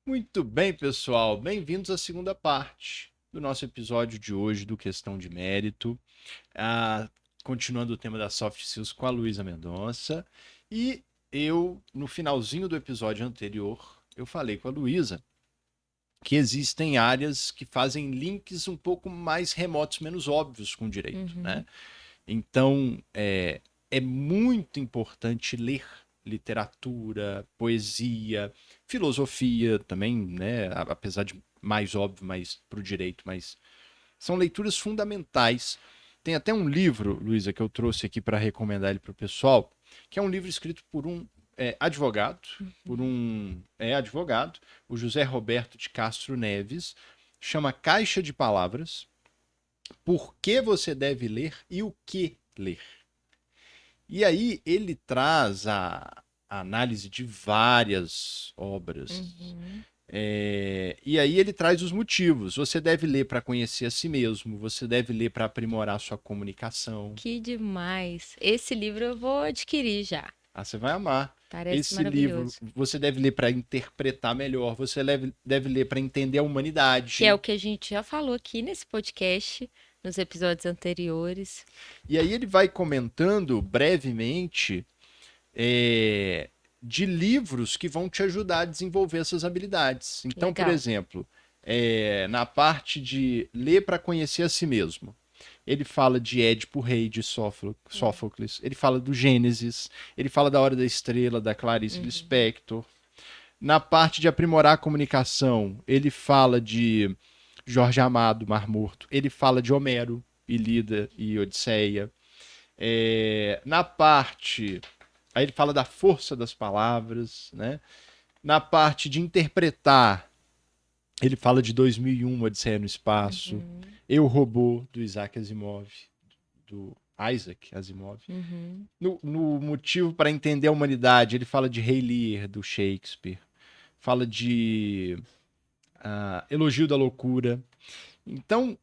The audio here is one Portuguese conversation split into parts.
Muito bem, pessoal. Bem-vindos à segunda parte do nosso episódio de hoje do Questão de Mérito. Ah, Continuando o tema das soft skills com a Luísa Mendonça. E no finalzinho do episódio anterior, eu falei com a Luísa que existem áreas que fazem links um pouco mais remotos, menos óbvios com o direito, Uhum. né? Então, é muito importante ler literatura, poesia, filosofia também, né? Apesar de mais óbvio, mais para o direito, mas são leituras fundamentais. Tem até um livro, Luísa, que eu trouxe aqui para recomendar ele para o pessoal, que é um livro escrito por um advogado, o José Roberto de Castro Neves, chama Caixa de Palavras, Por que você deve ler e o que ler. E aí ele traz a análise de várias obras. Uhum. E aí ele traz os motivos. Você deve ler para conhecer a si mesmo, você deve ler para aprimorar sua comunicação. Que demais. Esse livro eu vou adquirir já. Ah, você vai amar. Parece Esse livro maravilhoso. você deve ler para interpretar melhor, você deve ler para entender a Que é o humanidade. que a gente já falou aqui nesse podcast, nos episódios anteriores. E aí ele vai comentando brevemente é, de livros que vão te ajudar a desenvolver essas habilidades. Então, por Legal. exemplo, na parte de ler para conhecer a si mesmo, ele fala de Édipo Rei de Sófocles, ele fala do Gênesis, ele fala da Hora da Estrela, da Clarice Uhum. Lispector. Na parte de aprimorar a comunicação, ele fala de Jorge Amado, Mar Morto, ele fala de Homero, Ilíada e Odisseia. Na parte Aí ele fala da força das palavras, né? Na parte de interpretar, ele fala de 2001, Odisseia no Espaço, Uhum. Eu, Robô, do Isaac Asimov, do Isaac Asimov. Uhum. No Motivo para Entender a Humanidade, ele fala de Rei Lear, do Shakespeare. Fala de Elogio da Loucura. Então,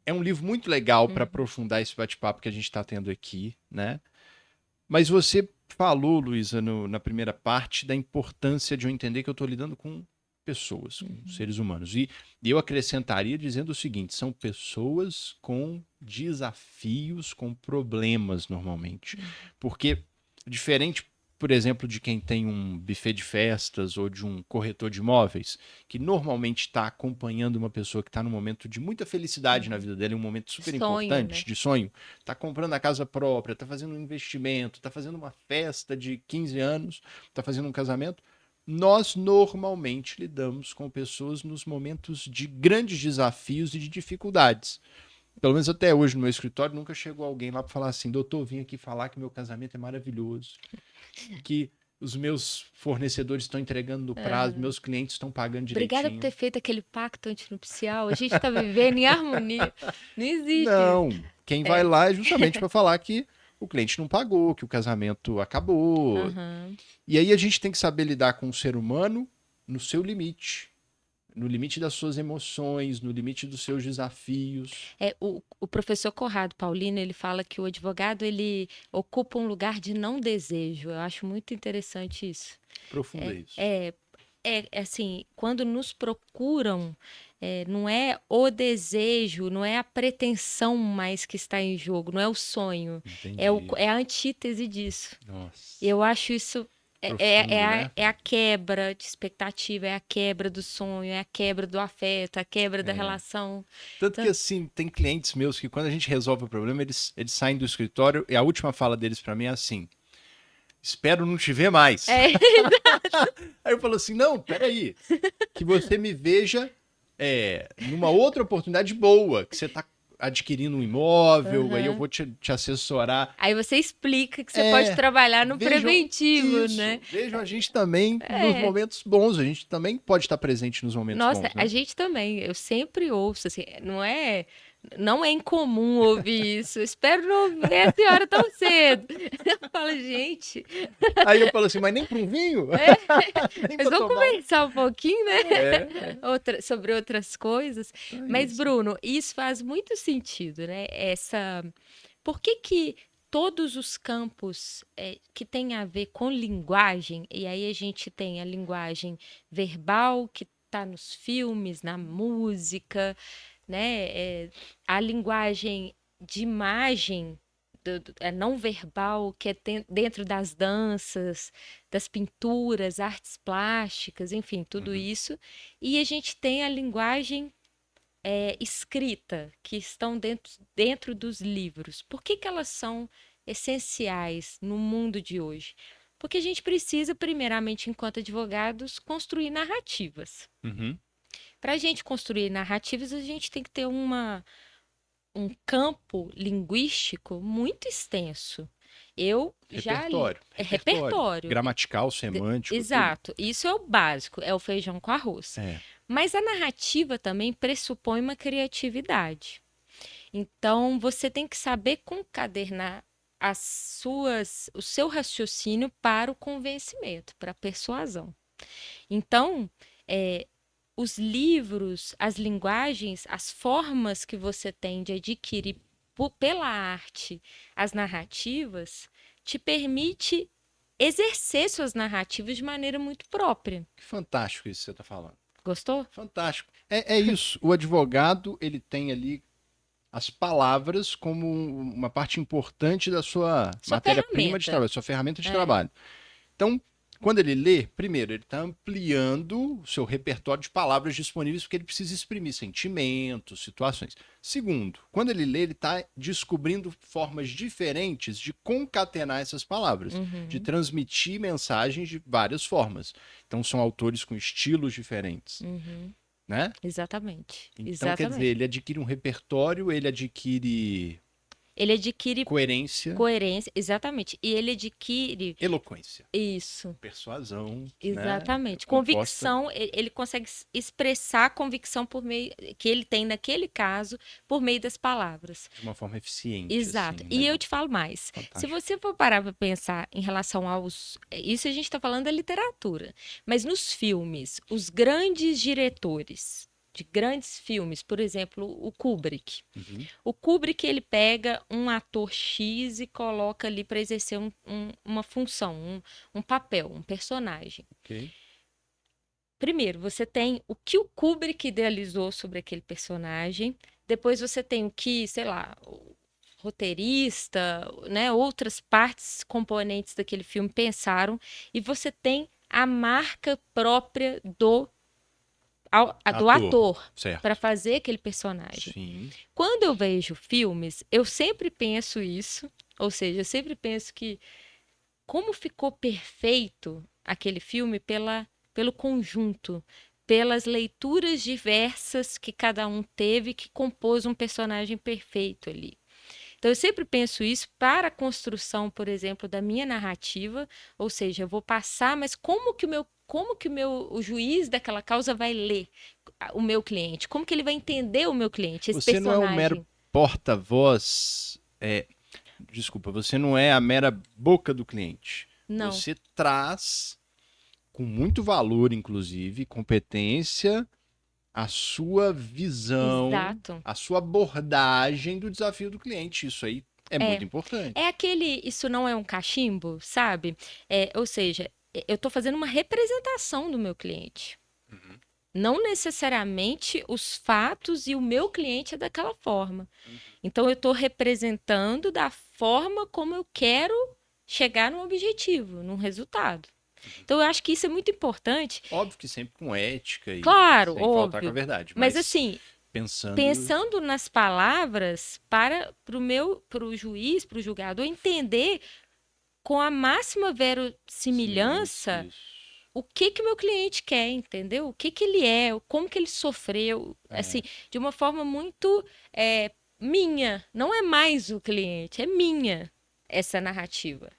é um livro muito legal para Uhum. aprofundar esse bate-papo que a gente está tendo aqui, né? Mas você falou, Luísa, na primeira parte, da importância de eu entender que eu estou lidando com pessoas, com Uhum. seres humanos. E eu acrescentaria dizendo o seguinte: são pessoas com desafios, com problemas, normalmente. Porque, diferente, por exemplo, de quem tem um buffet de festas ou de um corretor de imóveis, que normalmente está acompanhando uma pessoa que está num momento de muita felicidade na Uhum. vida dela, um momento super Sonho, né? importante, de sonho, tá comprando a casa própria, tá fazendo um investimento, tá fazendo uma festa de 15 anos, tá fazendo um casamento, nós normalmente lidamos com pessoas nos momentos de grandes desafios e de dificuldades. Pelo menos até hoje no meu escritório nunca chegou alguém lá para falar assim: doutor, vim aqui falar que meu casamento é maravilhoso, que os meus fornecedores estão entregando no prazo, Aham. meus clientes estão pagando Obrigada por direitinho. ter feito aquele pacto antinupcial. A gente tá vivendo em harmonia. Não existe isso. Não, quem vai É. lá é justamente para falar que o cliente não pagou, que o casamento acabou. Aham. E aí a gente tem que saber lidar com o ser humano no seu limite, no limite das suas emoções, no limite dos seus desafios. O professor Corrado Paulino, ele fala que o advogado, ele ocupa um lugar de não desejo. Eu acho muito interessante isso. Profunda É, isso. é, é assim, quando nos procuram, não é o desejo, não é a pretensão mais que está em jogo, não é o sonho, Entendi. é a antítese disso. Nossa, Eu acho isso. profundo, né? É a quebra de expectativa, é a quebra do sonho, é a quebra do afeto, é a quebra da É. relação. Tanto que, Então, assim, tem clientes meus que quando a gente resolve o problema, eles saem do escritório e a última fala deles para mim é assim: espero não te ver mais. é, Aí eu falo assim: não, peraí, que você me veja numa outra oportunidade boa, que você está adquirindo um imóvel, aí eu aham. vou te assessorar. Aí você explica que você pode É, trabalhar no vejam preventivo, né? isso, vejam a gente também nos É. momentos bons, a gente também pode estar presente nos momentos Nossa, bons, a né? gente também. Eu sempre ouço, assim, não é incomum ouvir isso. Espero não ver a senhora tão cedo. Eu falo, gente, Aí eu falo assim, mas nem para um vinho? é, Nem mas para vamos tomar um? conversar um pouquinho, né? É, Sobre outras coisas. é Mas, isso. Bruno, isso faz muito sentido, né? Por que que todos os campos que tem a ver com linguagem, e aí a gente tem a linguagem verbal, que está nos filmes, na música, né? A linguagem de imagem, não verbal, que é dentro das danças, das pinturas, artes plásticas, enfim, tudo Uhum. isso. E a gente tem a linguagem escrita, que estão dentro dos livros. Por que que elas são essenciais no mundo de hoje? Porque a gente precisa, primeiramente, enquanto advogados, construir narrativas. Uhum. Para a gente construir narrativas, a gente tem que ter um campo linguístico muito extenso. Eu já li. Repertório. É Repertório. repertório. Gramatical, semântico, tudo. Exato. Isso é o básico, é o feijão com arroz. É. Mas a narrativa também pressupõe uma criatividade. Então, você tem que saber concadenar o seu raciocínio para o convencimento, para a persuasão. Então, os livros, as linguagens, as formas que você tem de adquirir pela arte as narrativas, te permite exercer suas narrativas de maneira muito própria. Que fantástico isso que você está falando. Gostou? Fantástico. É isso. O advogado, ele tem ali as palavras como uma parte importante da sua Sua matéria-prima de ferramenta. trabalho, sua ferramenta de É. trabalho. Então, quando ele lê, primeiro, ele está ampliando o seu repertório de palavras disponíveis porque ele precisa exprimir sentimentos, situações. Segundo, quando ele lê, ele está descobrindo formas diferentes de concatenar essas palavras, de transmitir mensagens de várias formas. Então, são autores com estilos diferentes, né? Exatamente. Então, quer dizer, ele adquire um repertório, ele adquire Ele adquire coerência, exatamente. E ele adquire eloquência, isso. persuasão, Exatamente. né? Composta Convicção, ele consegue expressar a convicção por meio que ele tem naquele caso por meio das palavras. de uma forma eficiente. Exato. Assim, E legal. eu te falo mais. Se Fantástico. você for parar para pensar em relação aos. Isso a gente está falando da literatura. Mas nos filmes, os grandes diretores de grandes filmes, por exemplo, o Kubrick. Uhum. O Kubrick, ele pega um ator X e coloca ali para exercer uma função, um papel, um personagem. Ok. Primeiro, você tem o que o Kubrick idealizou sobre aquele personagem. Depois você tem o que, sei lá, o roteirista, né, outras partes, componentes daquele filme pensaram. E você tem a marca própria do ator Certo. para fazer aquele personagem. Sim. Quando eu vejo filmes, eu sempre penso isso, ou seja, eu sempre penso que como ficou perfeito aquele filme pelo conjunto, pelas leituras diversas que cada um teve que compôs um personagem perfeito ali. Então eu sempre penso isso para a construção, por exemplo, da minha narrativa, ou seja, eu vou passar, mas como que o juiz daquela causa vai ler o meu cliente? Como que ele vai entender o meu cliente, esse Você personagem? não é um mero porta-voz. Desculpa, você não é a mera boca do cliente. Não. Você traz, com muito valor, inclusive, competência, a sua visão, Exato. a sua abordagem do desafio do cliente. Isso aí é muito importante. Isso não é um cachimbo, sabe? Ou seja, eu estou fazendo uma representação do meu cliente. Não necessariamente os fatos e o meu cliente é daquela forma. Então, eu estou representando da forma como eu quero chegar num objetivo, num resultado. Então, eu acho que isso é muito importante. Óbvio que sempre com ética e Claro, sem faltar óbvio. com a verdade. Mas assim, pensando nas palavras para o juiz, para o julgador entender com a máxima verossimilhança o que o meu cliente quer, entendeu? O que ele é, como que ele sofreu, assim, de uma forma muito minha. Não é mais o cliente, é minha essa narrativa.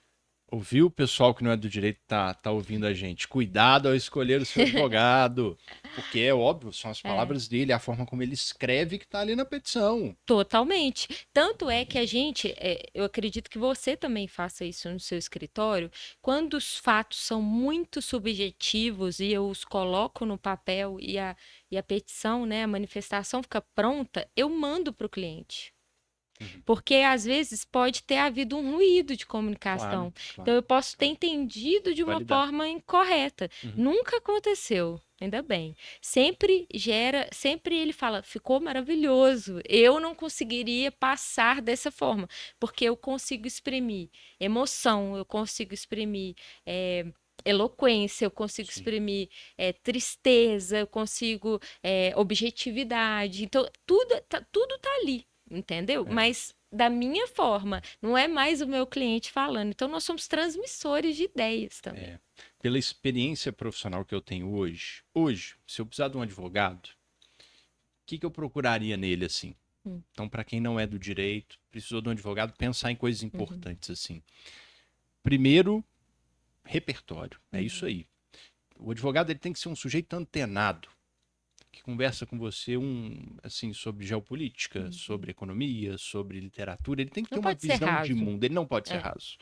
Ouviu o pessoal que não é do direito tá ouvindo a gente? Cuidado ao escolher o seu advogado. Porque é óbvio, são as palavras dele, a forma como ele escreve que tá ali na petição. Totalmente. Tanto é que a gente, eu acredito que você também faça isso no seu escritório, quando os fatos são muito subjetivos e eu os coloco no papel e a petição, né, a manifestação fica pronta, eu mando para o cliente. Uhum. Porque às vezes pode ter havido um ruído de comunicação. Claro, claro, Então eu posso ter claro. entendido de uma Validar. forma incorreta. Uhum. Nunca aconteceu, ainda bem. Sempre sempre ele fala, ficou maravilhoso. Eu não conseguiria passar dessa forma, porque eu consigo exprimir emoção, eu consigo exprimir eloquência, eu consigo Sim. exprimir tristeza, eu consigo objetividade. Então, tudo tá ali, entendeu? É. Mas da minha forma, não é mais o meu cliente falando. Então, nós somos transmissores de ideias também. É. Pela experiência profissional que eu tenho hoje, se eu precisar de um advogado, o que eu procuraria nele assim? Então, para quem não é do direito, precisou de um advogado, pensar em coisas importantes assim. Primeiro, repertório. É isso aí. O advogado ele tem que ser um sujeito antenado, que conversa com você assim sobre geopolítica, sobre economia, sobre literatura. Ele tem que ter Não uma pode ser visão de raso. mundo. Ele não pode ser É. raso.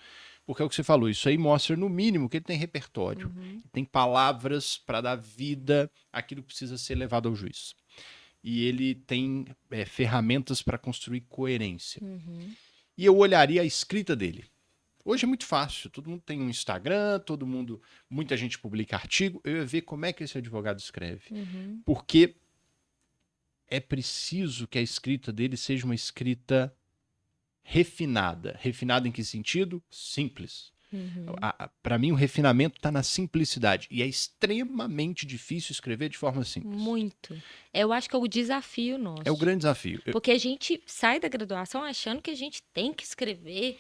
Porque é o que você falou, isso aí mostra no mínimo que ele tem repertório, tem palavras para dar vida àquilo que precisa ser levado ao juiz. E ele tem ferramentas para construir coerência. E eu olharia a escrita dele. Hoje é muito fácil, todo mundo tem um Instagram, muita gente publica artigo. Eu ia ver como é que esse advogado escreve. Porque é preciso que a escrita dele seja uma escrita refinada. Refinada em que sentido? Simples. Para mim, o refinamento está na simplicidade. E é extremamente difícil escrever de forma simples. Muito. Eu acho que é o desafio É o nosso. grande desafio. Porque a gente sai da graduação achando que a gente tem que escrever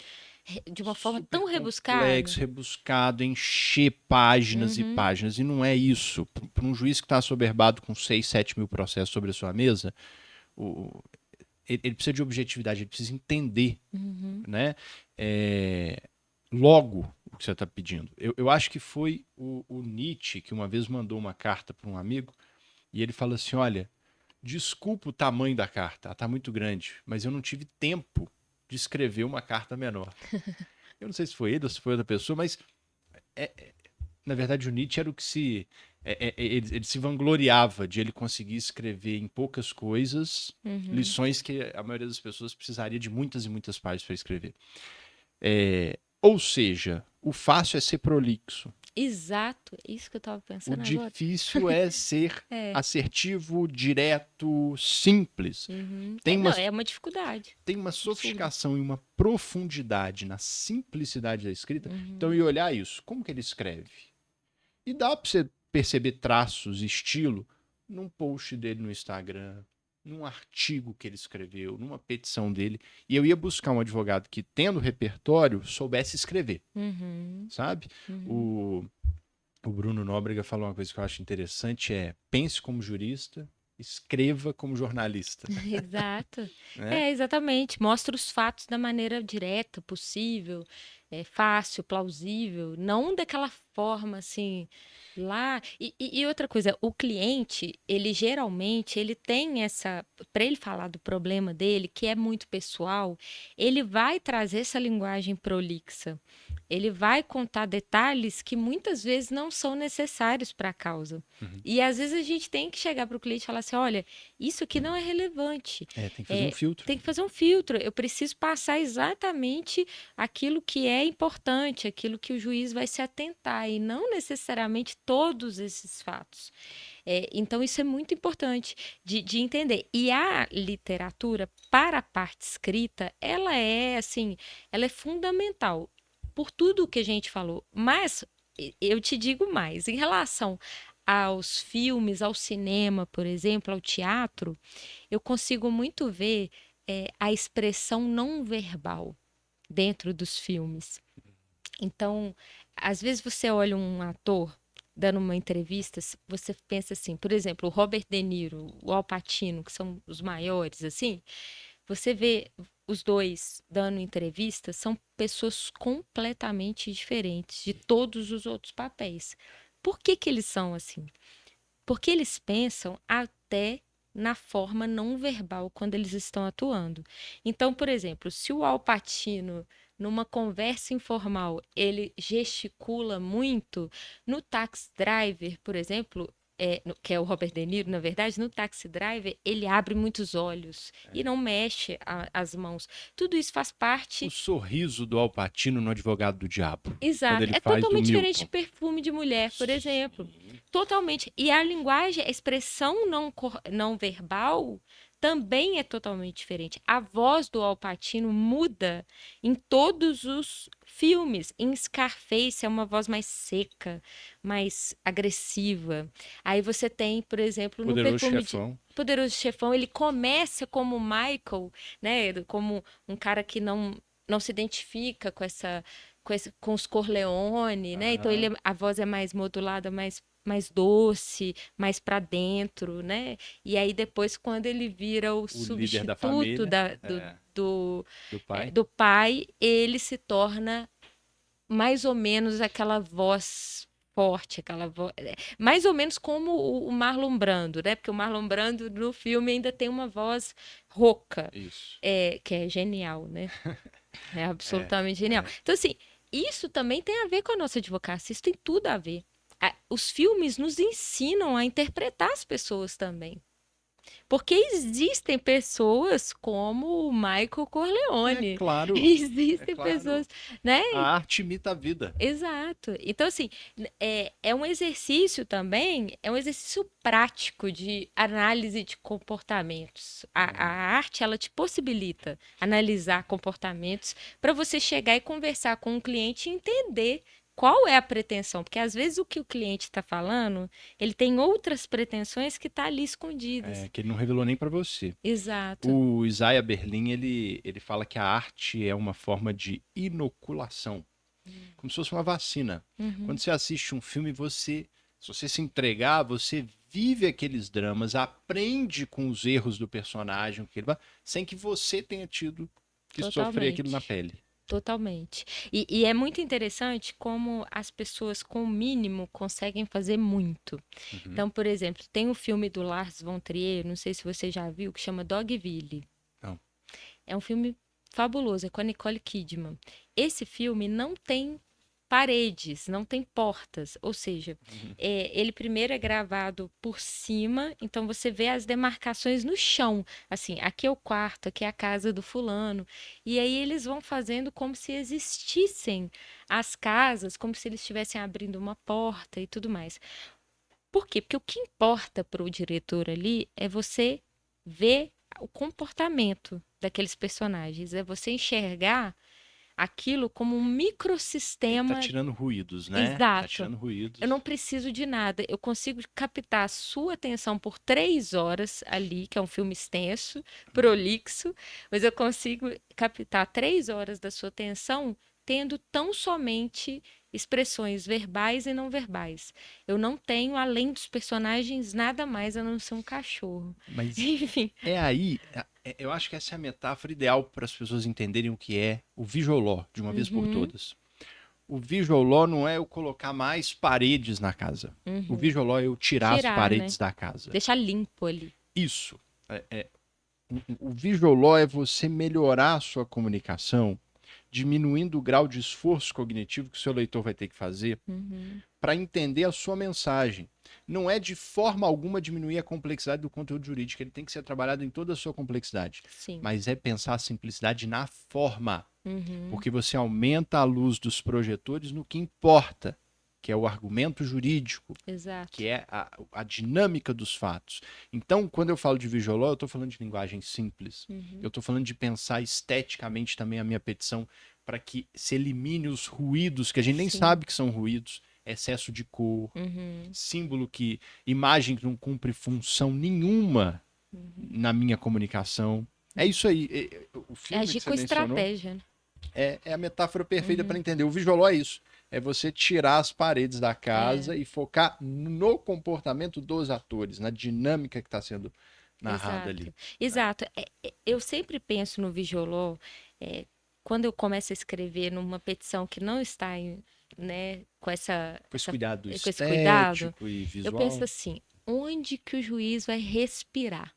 de uma forma Super tão rebuscada. complexo, rebuscado, encher páginas e páginas. E não é isso. Para um juiz que está assoberbado com 6, 7 mil processos sobre a sua mesa, ele precisa de objetividade, ele precisa entender, né? Logo o que você está pedindo. Eu acho que foi o Nietzsche que uma vez mandou uma carta para um amigo e ele fala assim, olha, desculpa o tamanho da carta, ela está muito grande, mas eu não tive tempo de escrever uma carta menor. Eu não sei se foi ele ou se foi outra pessoa, mas na verdade o Nietzsche era o que ele se vangloriava de ele conseguir escrever em poucas coisas lições que a maioria das pessoas precisaria de muitas e muitas páginas para escrever. Ou seja, o fácil é ser prolixo. Exato, isso que eu estava O pensando agora. difícil é ser assertivo, direto, simples. Não, é uma dificuldade. Tem uma sofisticação e uma profundidade na simplicidade da escrita. Então, e olhar isso, como que ele escreve? E dá para você perceber traços, estilo, num post dele no Instagram, num artigo que ele escreveu, numa petição dele. E eu ia buscar um advogado que, tendo repertório, soubesse escrever. Sabe? O Bruno Nóbrega falou uma coisa que eu acho interessante, pense como jurista, escreva como jornalista. Exato. Né? Exatamente. Mostra os fatos da maneira direta possível, fácil, plausível, não daquela forma assim lá. E outra coisa, o cliente, ele geralmente, ele tem para ele falar do problema dele, que é muito pessoal, ele vai trazer essa linguagem prolixa. Ele vai contar detalhes que muitas vezes não são necessários para a causa. E às vezes a gente tem que chegar para o cliente e falar assim: olha, isso aqui não é relevante. Tem que fazer um filtro. Tem que fazer um filtro. Eu preciso passar exatamente aquilo que é importante, aquilo que o juiz vai se atentar, e não necessariamente todos esses fatos. Então, isso é muito importante de entender. E a literatura, para a parte escrita, ela é fundamental por tudo o que a gente falou. Mas eu te digo mais, em relação aos filmes, ao cinema, por exemplo, ao teatro, eu consigo muito ver a expressão não verbal dentro dos filmes. Então, às vezes você olha um ator dando uma entrevista, você pensa assim, por exemplo, o Robert De Niro, o Al Pacino, que são os maiores, assim, você vê os dois dando entrevista, são pessoas completamente diferentes de todos os outros papéis. Por que que eles são assim? Porque eles pensam até na forma não verbal quando eles estão atuando. Então, por exemplo, se o Al Pacino, numa conversa informal, ele gesticula muito, no Taxi Driver, por exemplo, que é o Robert De Niro, na verdade, no Taxi Driver, ele abre muitos olhos e não mexe as mãos. Tudo isso faz O parte. sorriso do Al Pacino no Advogado do Diabo, quando Exato. ele É faz do totalmente diferente de Milton. perfume de mulher, por exemplo. Sim. Totalmente. E a linguagem, a expressão não verbal também é totalmente diferente. A voz do Al Pacino muda em todos os filmes. Em Scarface é uma voz mais seca, mais agressiva. Aí você tem, por exemplo, no Poderoso perfume de Chefão. Poderoso Chefão, ele começa como Michael, né, como um cara que não se identifica com os Corleone, né? Então Aham. a voz é mais modulada, mais doce, mais para dentro, né? E aí depois, quando ele vira o O líder da substituto família. É, do pai. do pai, ele se torna mais ou menos aquela voz forte, aquela voz, mais ou menos como o Marlon Brando, né? Porque o Marlon Brando no filme ainda tem uma voz rouca, Isso. que é genial, né? É É, absolutamente genial. é. Então, assim, isso também tem a ver com a nossa advocacia, isso tem tudo a ver. Os filmes nos ensinam a interpretar as pessoas também. Porque existem pessoas como o Michael É Corleone. claro. É Existem claro. pessoas, né? A arte imita a vida. Exato. Então, assim, é um exercício também, é um exercício prático de análise de comportamentos. A arte, ela te possibilita analisar comportamentos para você chegar e conversar com o cliente e entender qual é a pretensão. Porque, às vezes, o que o cliente está falando, ele tem outras pretensões que estão ali escondidas. Que ele não revelou nem pra você. Exato. O Isaiah Berlin, ele fala que a arte é uma forma de inoculação, como se fosse uma vacina. Uhum. Quando você assiste um filme, se você se entregar, você vive aqueles dramas, aprende com os erros do personagem, sem que você tenha tido que sofrer aquilo na Totalmente. pele. Totalmente. E é muito interessante como as pessoas com o mínimo conseguem fazer muito. Uhum. Então, por exemplo, tem o filme do Lars von Trier, não sei se você já viu, que chama Dogville. Então, É um filme fabuloso, é com a Nicole Kidman. Esse filme não tem paredes, não tem portas, ou seja, ele primeiro é gravado por cima, então você vê as demarcações no chão, assim, aqui é o quarto, aqui é a casa do fulano, e aí eles vão fazendo como se existissem as casas, como se eles estivessem abrindo uma porta e tudo mais. Por quê? Porque o que importa para o diretor ali é você ver o comportamento daqueles personagens, é você enxergar aquilo como um ele tá microsistema. tirando ruídos, né? Tá Exato. tirando Eu não ruídos. preciso de nada. Eu consigo captar a sua atenção por 3 horas ali, que é um filme extenso, prolixo, mas eu consigo captar 3 horas da sua atenção tendo tão somente expressões verbais e não verbais. Eu não tenho, além dos personagens, nada mais a não ser um cachorro. Mas Enfim. é aí, eu acho que essa é a metáfora ideal para as pessoas entenderem o que é o visual law, de uma vez por Uhum, todas. O visual law não é eu colocar mais paredes na casa. O uhum. visual law é eu tirar as Tirar, né? paredes da casa. Deixar limpo ali. Isso. O visual law é você melhorar a sua comunicação, diminuindo o grau de esforço cognitivo que o seu leitor vai ter que fazer Uhum, para entender a sua mensagem. Não é de forma alguma diminuir a complexidade do conteúdo jurídico, ele tem que ser trabalhado em toda a sua complexidade. sim. Mas é pensar a simplicidade na forma, Uhum, porque você aumenta a luz dos projetores no que importa, que é o argumento jurídico, exato. que é a dinâmica dos fatos. Então, quando eu falo de visual law, eu estou falando de linguagem simples. Uhum, Eu estou falando de pensar esteticamente também a minha petição para que se elimine os ruídos, que a gente nem sim. sabe que são ruídos, excesso de cor, Uhum, símbolo que, imagem que não cumpre função nenhuma uhum. na minha comunicação. É isso aí. O É filme agir que você com mencionou estratégia, né? é a metáfora perfeita para Uhum, entender. O visual law é isso. É você tirar as paredes da é, casa e focar no comportamento dos atores, na dinâmica que está sendo narrada exato. ali. Né? Exato. Eu sempre penso no Vijolô, quando eu começo a escrever numa petição que não está né, Com esse cuidado com esse cuidado, estético e eu penso visual. assim, onde que o juiz vai respirar?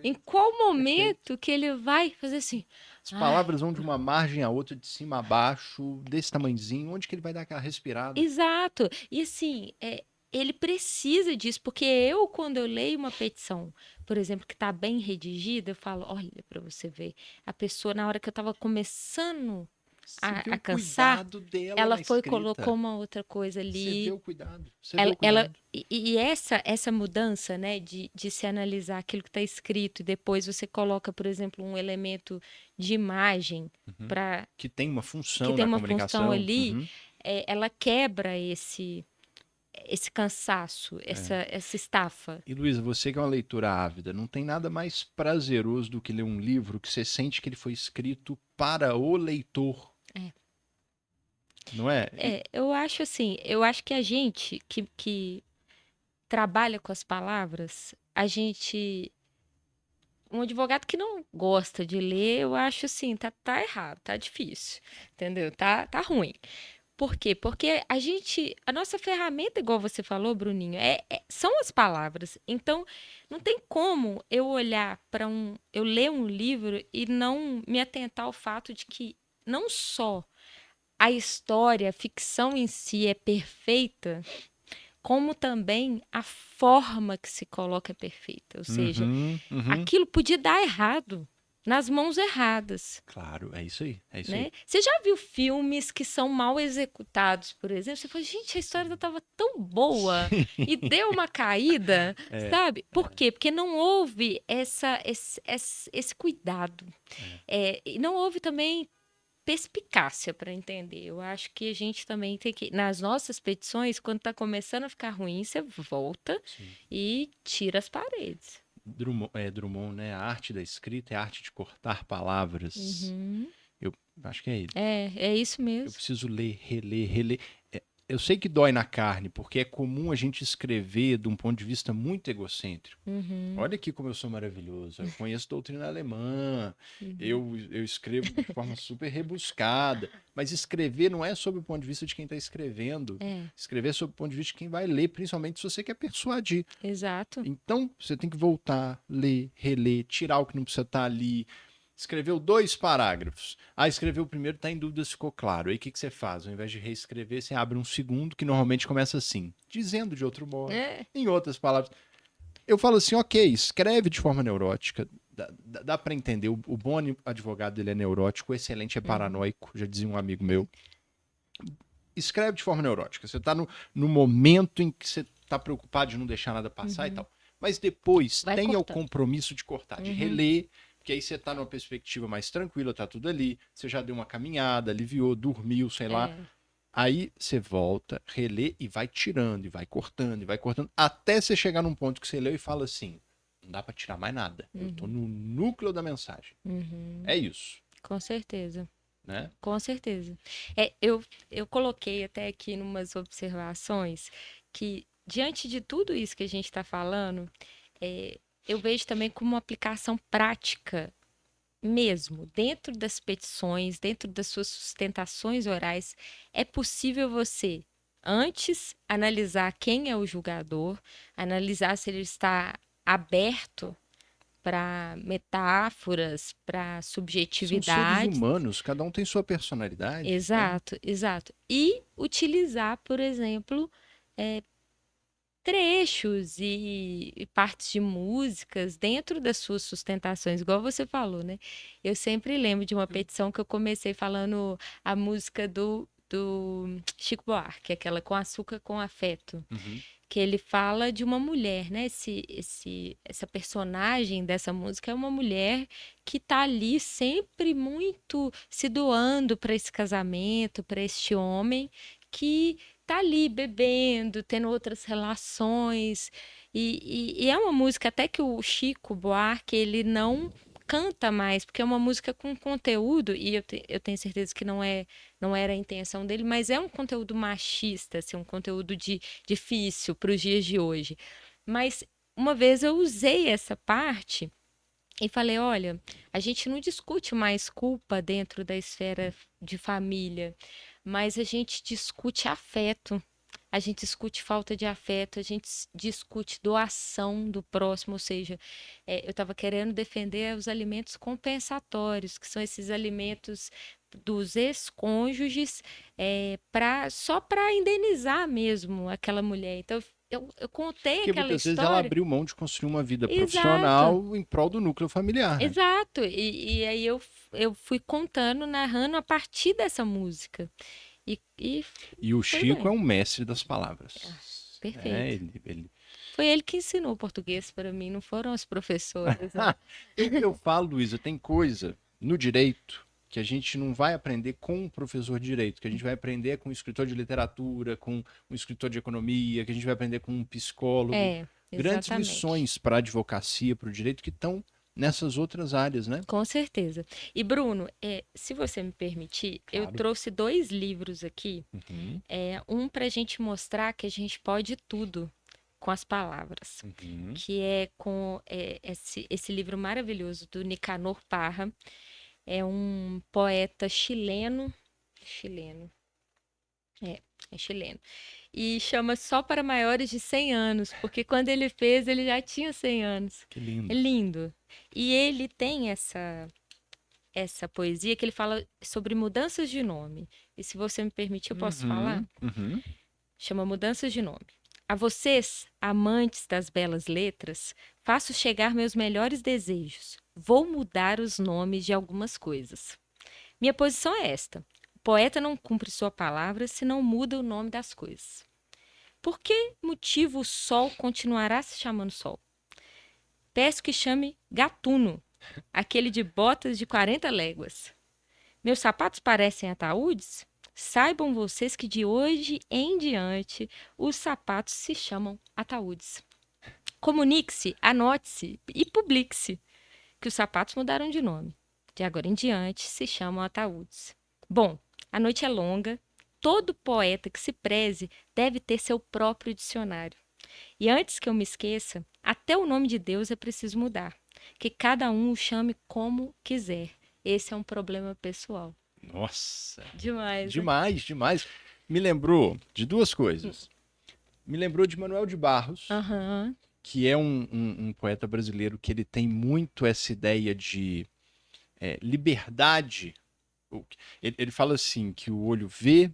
Em Perfeito, qual perfeito. momento que ele vai fazer assim? As Ai, palavras vão de uma margem a outra, de cima a baixo, desse tamanhozinho, onde que ele vai dar aquela respirada? exato. E assim, ele precisa disso, porque eu, quando eu leio uma petição, por exemplo, que está bem redigida, eu falo, olha, para você ver, a pessoa, na hora que eu estava começando Você vê a o cansar, cuidado dela ela na foi e colocou escrita. uma outra coisa Você vê ali. o cuidado. Você vê Ela, o cuidado. e essa mudança, né, de se analisar aquilo que está escrito e depois você coloca, por exemplo, um elemento de imagem Uhum. para Que tem uma que função tem na uma função comunicação. ali, Uhum. ela quebra esse cansaço, É. essa estafa. E Luísa, você que é uma leitora ávida, não tem nada mais prazeroso do que ler um livro que você sente que ele foi escrito para o leitor, É. não é? Eu acho assim, eu acho que a gente que trabalha com as palavras, a gente. Um advogado que não gosta de ler, eu acho assim, tá errado, tá difícil, entendeu? Tá ruim. Por quê? Porque a nossa ferramenta, igual você falou, Bruninho, são as palavras. Então, não tem como eu olhar eu ler um livro e não me atentar ao fato de que não só a história, a ficção em si é perfeita, como também a forma que se coloca é perfeita. Ou seja, Uhum, uhum. aquilo podia dar errado nas mãos erradas. Claro, é isso aí, é isso aí. Né? Você já viu filmes que são mal executados, por exemplo? Você fala, gente, a história Sim. estava tão boa e deu uma caída, É, sabe? Por é, quê? Porque não houve esse cuidado. é. E não houve também perspicácia para entender. Eu acho que a gente também tem que, nas nossas petições, quando está começando a ficar ruim, você volta Sim. e tira as paredes. Drummond, né? A arte da escrita é a arte de cortar palavras. Uhum. Eu acho que é ele. É isso Eu mesmo. preciso ler, reler, reler. Eu sei que dói na carne, porque é comum a gente escrever de um ponto de vista muito egocêntrico. Uhum. Olha aqui como eu sou maravilhoso. Eu conheço doutrina alemã. Uhum. Eu escrevo de forma super rebuscada. Mas escrever não é sob o ponto de vista de quem está escrevendo. É, Escrever é sob o ponto de vista de quem vai ler, principalmente se você quer persuadir. exato. Então, você tem que voltar, ler, reler, tirar o que não precisa estar ali. Escreveu 2 parágrafos. Ah, escreveu o primeiro, está em dúvida se ficou claro. Aí o que, que você faz? Ao invés de reescrever, você abre um segundo, que normalmente começa assim, dizendo de outro modo, É. em outras palavras. Eu falo assim, ok, escreve de forma neurótica, dá para entender. O bom advogado ele é neurótico, o excelente é Uhum. paranoico, já dizia um amigo meu. Escreve de forma neurótica. Você está no momento em que você está preocupado de não deixar nada passar e Uhum. tal. Mas depois Vai tenha o cortando. compromisso de cortar, de Uhum. reler, porque aí você está numa perspectiva mais tranquila, tá tudo ali, você já deu uma caminhada, aliviou, dormiu, sei lá. É. Aí você volta, relê e vai tirando, e vai cortando, até você chegar num ponto que você leu e fala assim: não dá para tirar mais nada. Eu tô Uhum. no núcleo da mensagem. Uhum. É isso, Com certeza. né? Com certeza. Eu coloquei até aqui numas observações que, diante de tudo isso que a gente está falando, é, eu vejo também como uma aplicação prática mesmo, dentro das petições, dentro das suas sustentações orais, é possível você, antes, analisar quem é o julgador, analisar se ele está aberto para metáforas, para São seres subjetividades. humanos, cada um tem sua personalidade, né? Exato, exato. E utilizar, por exemplo, eh, trechos e partes de músicas dentro das suas sustentações, igual você falou, né? Eu sempre lembro de uma petição que eu comecei falando a música do Chico Buarque, aquela Com Açúcar com Afeto, Uhum. que ele fala de uma mulher, né? Essa personagem dessa música é uma mulher que tá ali sempre muito se doando para esse casamento, para este homem que tá ali bebendo, tendo outras relações. E é uma música até que o Chico Buarque ele não canta mais, porque é uma música com conteúdo, e eu tenho certeza que não era a intenção dele, mas é um conteúdo machista, assim, um conteúdo difícil para os dias de hoje. Mas uma vez eu usei essa parte e falei: olha, a gente não discute mais culpa dentro da esfera de família, mas a gente discute afeto. A gente discute falta de afeto, a gente discute doação do próximo, ou seja, eu estava querendo defender os alimentos compensatórios, que são esses alimentos dos ex-cônjuges, só para indenizar mesmo aquela mulher. Então, eu contei Porque aquela muitas vezes ela história. abriu mão de construir uma vida Exato, profissional em prol do núcleo familiar, né? exato. E aí eu fui contando, narrando a partir dessa música. E E o foi Chico é bem. um mestre das Ah, palavras. É, perfeito. ele... Foi ele que ensinou português para mim, não foram as professoras, não. Eu falo, Luísa, tem coisa no direito que a gente não vai aprender com um professor de direito, que a gente vai aprender com um escritor de literatura, com um escritor de economia, que a gente vai aprender com um psicólogo. É, Grandes exatamente. lições para a advocacia, para o direito, que estão nessas outras áreas, né? Com certeza. E Bruno, se você me permitir, eu Claro. trouxe dois livros aqui. Uhum, Um para a gente mostrar que a gente pode tudo com as palavras, uhum. que é com esse livro maravilhoso do Nicanor Parra. É um poeta chileno, chileno, é chileno. E chama Só para Maiores de 100 anos, porque quando ele fez, ele já tinha 100 anos. Que É lindo. lindo. E ele tem essa poesia que ele fala sobre mudanças de nome. E se você me permitir, eu posso falar? Uhum, uhum. Chama Mudanças de Nome. A vocês, amantes das belas letras, faço chegar meus melhores desejos. Vou mudar os nomes de algumas coisas. Minha posição é esta: o poeta não cumpre sua palavra se não muda o nome das coisas. Por que motivo o sol continuará se chamando sol? Peço que chame Gatuno, aquele de botas de 40 léguas. Meus sapatos parecem ataúdes? Saibam vocês que de hoje em diante os sapatos se chamam ataúdes. Comunique-se, anote-se e publique-se que os sapatos mudaram de nome. De agora em diante se chamam ataúdes. Bom, a noite é longa. Todo poeta que se preze deve ter seu próprio dicionário. E antes que eu me esqueça, até o nome de Deus é preciso mudar. Que cada um o chame como quiser. Esse é um problema pessoal. Nossa, Demais, né? demais, demais. Me lembrou de duas coisas. Me lembrou de Manuel de Barros, Aham. que é um poeta brasileiro que ele tem muito essa ideia de liberdade. Ele fala assim, que o olho vê,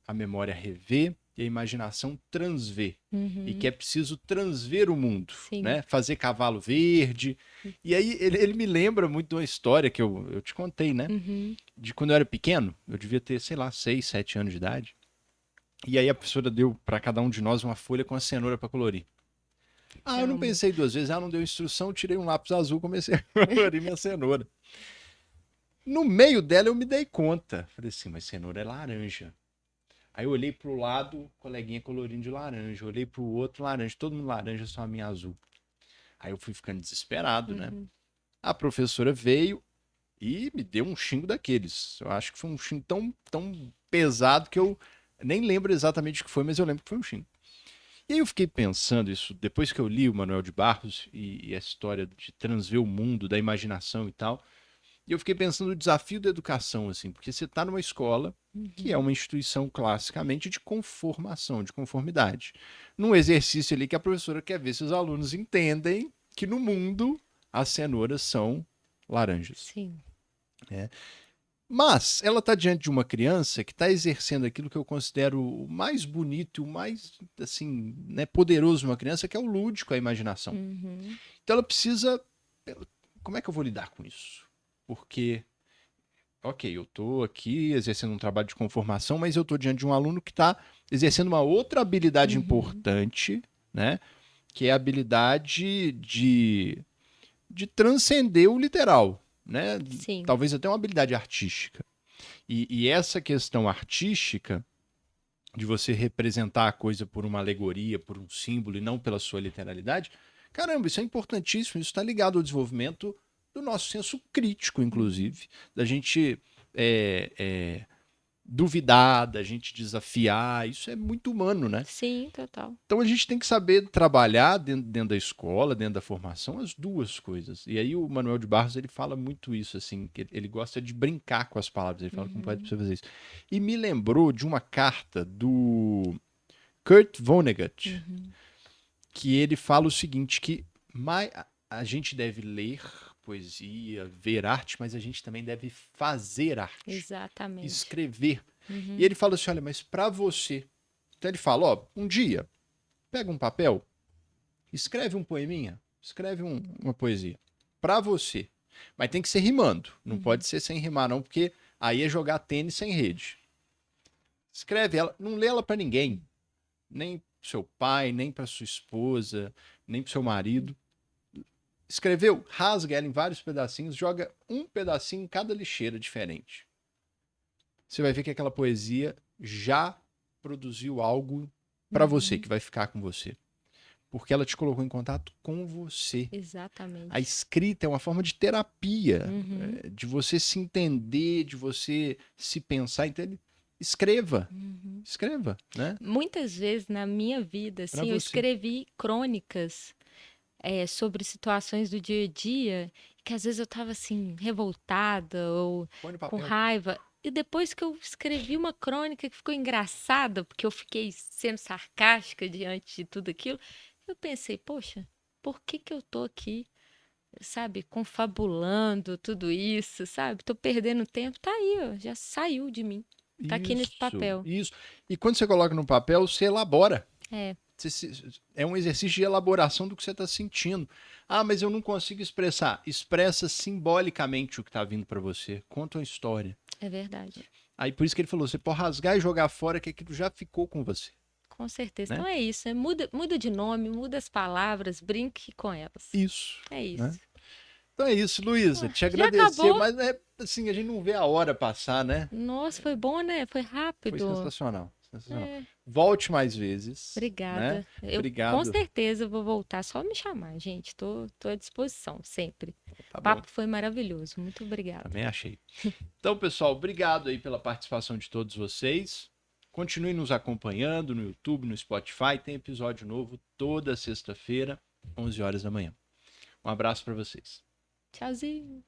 a memória revê e a imaginação transvê. E que Uhum. é preciso transver o mundo, Sim. né? Fazer cavalo verde. E aí ele me lembra muito de uma história que eu te contei, né? Uhum. De quando eu era pequeno, eu devia ter, sei lá, 6, 7 anos de idade. E aí a professora deu para cada um de nós uma folha com a cenoura para colorir. Ah, eu não Amo. pensei duas vezes, ela não deu instrução, tirei um lápis azul, comecei a colorir minha cenoura. No meio dela eu me dei conta. Falei assim, mas cenoura é laranja. Aí eu olhei pro lado, coleguinha colorindo de laranja. Eu olhei pro outro, laranja. Todo mundo laranja, só a minha azul. Aí eu fui ficando desesperado, né? Uhum. A professora veio e me deu um xingo daqueles. Eu acho que foi um xingo tão pesado que eu nem lembro exatamente o que foi, mas eu lembro que foi um xingo. E aí eu fiquei pensando isso, depois que eu li o Manuel de Barros e a história de transver o mundo, da imaginação e tal, e eu fiquei pensando no desafio da educação, assim, porque você está numa escola que é Uhum. uma instituição classicamente de conformação, de conformidade. Num exercício ali que a professora quer ver se os alunos entendem que no mundo as cenouras são laranjas. Sim. Mas ela está diante de uma criança que está exercendo aquilo que eu considero o mais bonito e o mais assim, né, poderoso de uma criança, que é o lúdico, a imaginação. Uhum. Então ela precisa. Como é que eu vou lidar com isso? Porque, ok, eu estou aqui exercendo um trabalho de conformação, mas eu estou diante de um aluno que está exercendo uma outra habilidade Uhum. importante, né? Que é a habilidade de transcender o literal, né? Sim. Talvez até uma habilidade artística. E essa questão artística de você representar a coisa por uma alegoria, por um símbolo e não pela sua literalidade, caramba, isso é importantíssimo. Isso está ligado ao desenvolvimento do nosso senso crítico, Uhum. inclusive, da gente duvidar, da gente desafiar. Isso é muito humano, né? Sim, total. Então a gente tem que saber trabalhar dentro da escola, dentro da formação, as duas coisas. E aí o Manuel de Barros ele fala muito isso, assim, que ele gosta de brincar com as palavras. Ele fala como pode Uhum. você fazer isso. E me lembrou de uma carta do Kurt Vonnegut, Uhum. que ele fala o seguinte, que a gente deve ler poesia, ver arte, mas a gente também deve fazer arte, Exatamente. escrever. E Uhum. ele fala assim, olha, mas para você... Então ele fala, ó, um dia Pega um papel, escreve um poeminha, escreve uma poesia pra você. Mas tem que ser rimando, não pode ser sem rimar não, porque aí é jogar tênis sem rede. Escreve ela, não lê ela pra ninguém, nem pro seu pai, nem pra sua esposa, nem pro seu marido. Escreveu, rasga ela em vários pedacinhos, joga um pedacinho em cada lixeira diferente. Você vai ver que aquela poesia já produziu algo pra você, que vai ficar com você. Porque ela te colocou em contato com você. Exatamente. A escrita é uma forma de terapia, Uhum. de você se entender, de você se pensar. Então, escreva, escreva, né? Muitas vezes na minha vida, Pra assim, eu você. escrevi crônicas sobre situações do dia a dia, que às vezes eu estava assim, revoltada ou Põe no com papel. raiva. E depois que eu escrevi uma crônica que ficou engraçada, porque eu fiquei sendo sarcástica diante de tudo aquilo, eu pensei, poxa, por que que eu tô aqui, sabe, confabulando tudo isso, sabe? Tô perdendo tempo. Tá aí, ó, já saiu de mim. Tá aqui nesse Isso, papel. isso. E quando você coloca no papel, você elabora. É, É um exercício de elaboração do que você está sentindo. Ah, mas eu não consigo expressar. Expressa simbolicamente o que está vindo para você. Conta uma história. é verdade. Aí por isso que ele falou, você pode rasgar e jogar fora que aquilo já ficou com você, Com certeza. né? Então é isso, muda de nome, muda as palavras, brinque com elas. Isso, É né? isso. Então é isso, Luísa. Ah, Te já agradecer, acabou? mas é assim, a gente não vê a hora passar, né? Nossa, foi bom, né? Foi Foi rápido. sensacional, sensacional. É, Volte mais vezes, né? obrigada. Eu com Obrigado. certeza vou voltar. Só me chamar, gente. Tô à disposição, sempre. Tá O bom, papo foi maravilhoso. Muito obrigada. também achei. Então, pessoal, obrigado aí pela participação de todos vocês. Continue nos acompanhando no YouTube, no Spotify. Tem episódio novo toda sexta-feira, 11 horas da manhã. Um abraço para vocês. Tchauzinho.